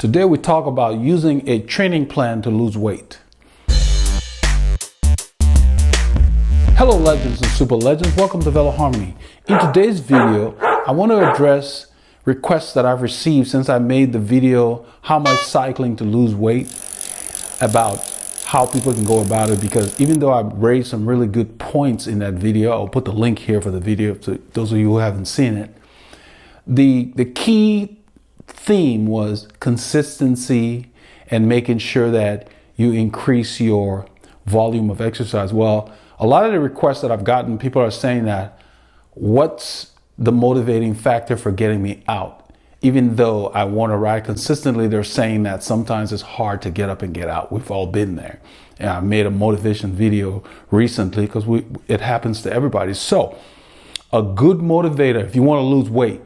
Today we talk about using a training plan to lose weight. Hello legends and super legends, welcome to Veloharmony. In today's video, I want to address requests that I've received since I made the video, How Much Cycling to Lose Weight, about how people can go about it, because even though I raised some really good points in that video, I'll put the link here for the video to those of you who haven't seen it. The key theme was consistency and making sure that you increase your volume of exercise. Well, a lot of the requests that I've gotten, people are saying that, what's the motivating factor for getting me out? Even though I want to ride consistently, they're saying that sometimes it's hard to get up and get out. We've all been there. And I made a motivation video recently because it happens to everybody. So a good motivator, if you want to lose weight,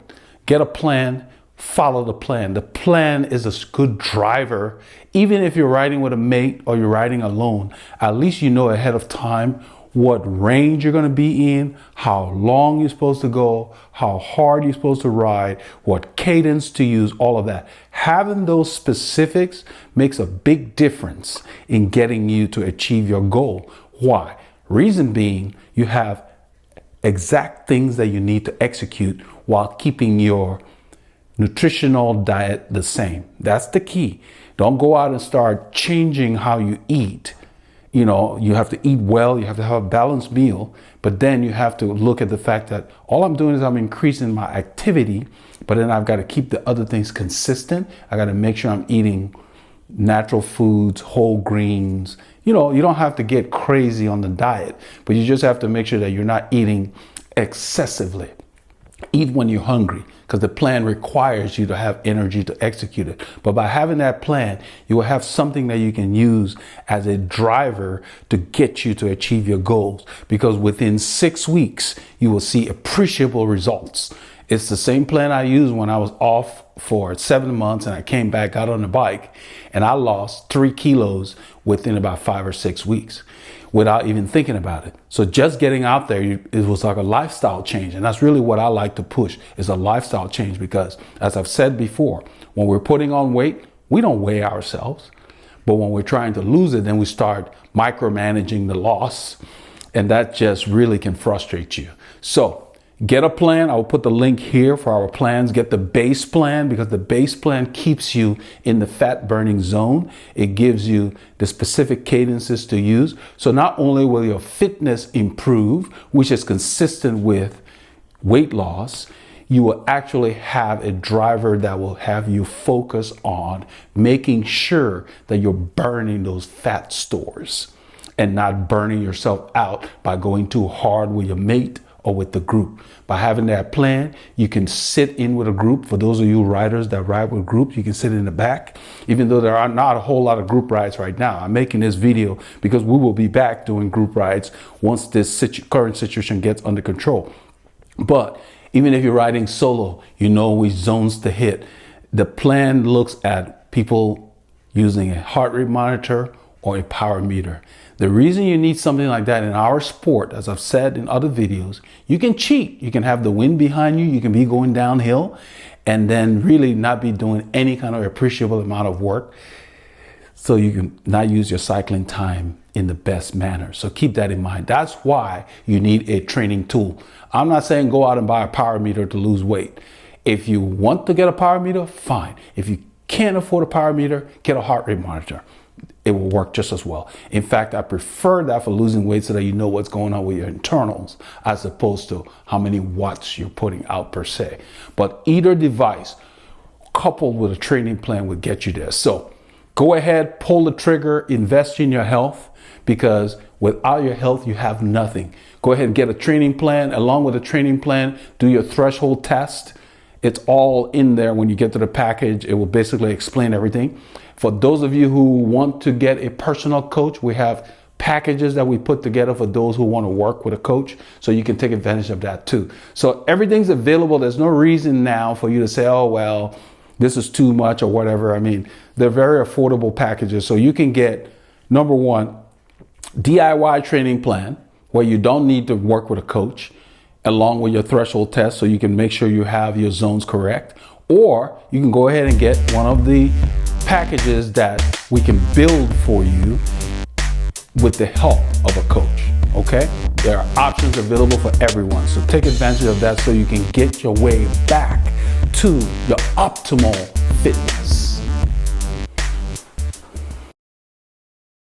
get a plan. Follow the plan. The plan is a good driver. Even if you're riding with a mate or you're riding alone, at least you know ahead of time what range you're going to be in, how long you're supposed to go, how hard you're supposed to ride, what cadence to use, all of that. Having those specifics makes a big difference in getting you to achieve your goal. Why? Reason being, you have exact things that you need to execute while keeping your nutritional diet the same. That's the key. Don't go out and start changing how you eat. You know, you have to eat well, you have to have a balanced meal, but then you have to look at the fact that all I'm doing is I'm increasing my activity, but then I've got to keep the other things consistent. I got to make sure I'm eating natural foods, whole greens. You know, you don't have to get crazy on the diet, but you just have to make sure that you're not eating excessively. Eat when you're hungry, because the plan requires you to have energy to execute it. But by having that plan, you will have something that you can use as a driver to get you to achieve your goals. Because within 6 weeks, you will see appreciable results. It's the same plan I used when I was off for 7 months and I came back out on the bike and I lost 3 kilos within about 5 or 6 weeks without even thinking about it. So just getting out there, it was like a lifestyle change. And that's really what I like to push, is a lifestyle change, because as I've said before, when we're putting on weight, we don't weigh ourselves. But when we're trying to lose it, then we start micromanaging the loss. And that just really can frustrate you. So get a plan. I will put the link here for our plans. Get the base plan, because the base plan keeps you in the fat burning zone. It gives you the specific cadences to use. So not only will your fitness improve, which is consistent with weight loss, you will actually have a driver that will have you focus on making sure that you're burning those fat stores and not burning yourself out by going too hard with your mate or with the group. By having that plan, you can sit in with a group. For those of you riders that ride with groups, you can sit in the back, even though there are not a whole lot of group rides right now. I'm making this video because we will be back doing group rides once this current situation gets under control. But even if you're riding solo, you know which zones to hit. The plan looks at people using a heart rate monitor or a power meter. The reason you need something like that in our sport, as I've said in other videos, you can cheat. You can have the wind behind you. You can be going downhill and then really not be doing any kind of appreciable amount of work. So you can not use your cycling time in the best manner. So keep that in mind. That's why you need a training tool. I'm not saying go out and buy a power meter to lose weight. If you want to get a power meter, fine. If you can't afford a power meter, get a heart rate monitor. It will work just as well. In fact, I prefer that for losing weight, so that you know what's going on with your internals, as opposed to how many watts you're putting out per se. But either device coupled with a training plan will get you there. So go ahead, pull the trigger, invest in your health, because without your health, you have nothing. Go ahead and get a training plan. Along with a training plan, do your threshold test. It's all in there when you get to the package. It will basically explain everything. For those of you who want to get a personal coach, we have packages that we put together for those who want to work with a coach, so you can take advantage of that too. So everything's available. There's no reason now for you to say, oh, well, this is too much or whatever. I mean, they're very affordable packages. So you can get, number one, DIY training plan, where you don't need to work with a coach, along with your threshold test, so you can make sure you have your zones correct. Or you can go ahead and get one of the packages that we can build for you with the help of a coach, okay? There are options available for everyone, so take advantage of that so you can get your way back to your optimal fitness.